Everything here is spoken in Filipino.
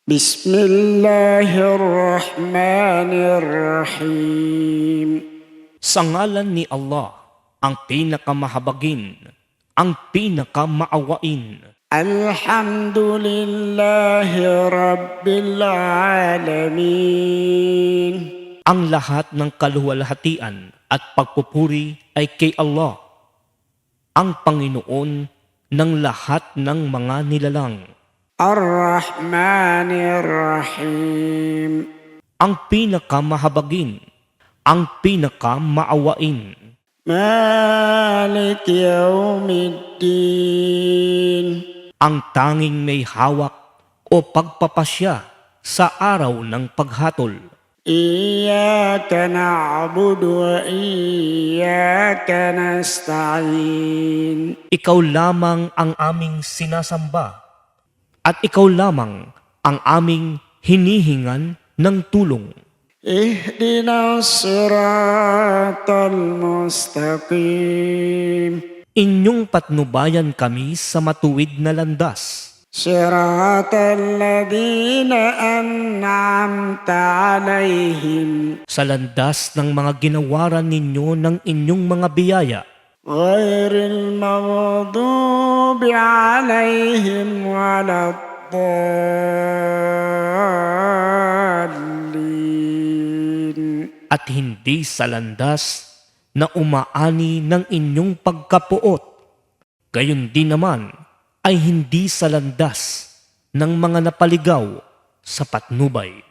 Bismillahirrahmanirrahim. Sa ngalan ni Allah, ang pinakamahabagin, ang pinakamaawain. Alhamdulillahi Rabbil Alamin. Ang lahat ng kaluwalhatian at pagpupuri ay kay Allah, ang Panginoon ng lahat ng mga nilalang. Ar-Rahmanir-Rahim. Ang pinakamahabagin, ang pinakamaawain. Malik Yawmiddin. Ang tanging may hawak o pagpapasya sa araw ng paghatol. Iyyaka na'budu wa iyyaka nasta'in. Ikaw lamang ang aming sinasamba at ikaw lamang ang aming hinihingan ng tulong. Ihdinas siratal mustaqim. Inyong patnubayan kami sa matuwid na landas. Siratal ladina an'amta alayhim. Sa landas ng mga ginawaran ninyo ng inyong mga biyaya. Ghairil maghdubi alayhim waladdallin. At hindi sa landas na umaani ng inyong pagkapuot. Gayon din naman ay hindi sa landas ng mga napaligaw sa patnubay.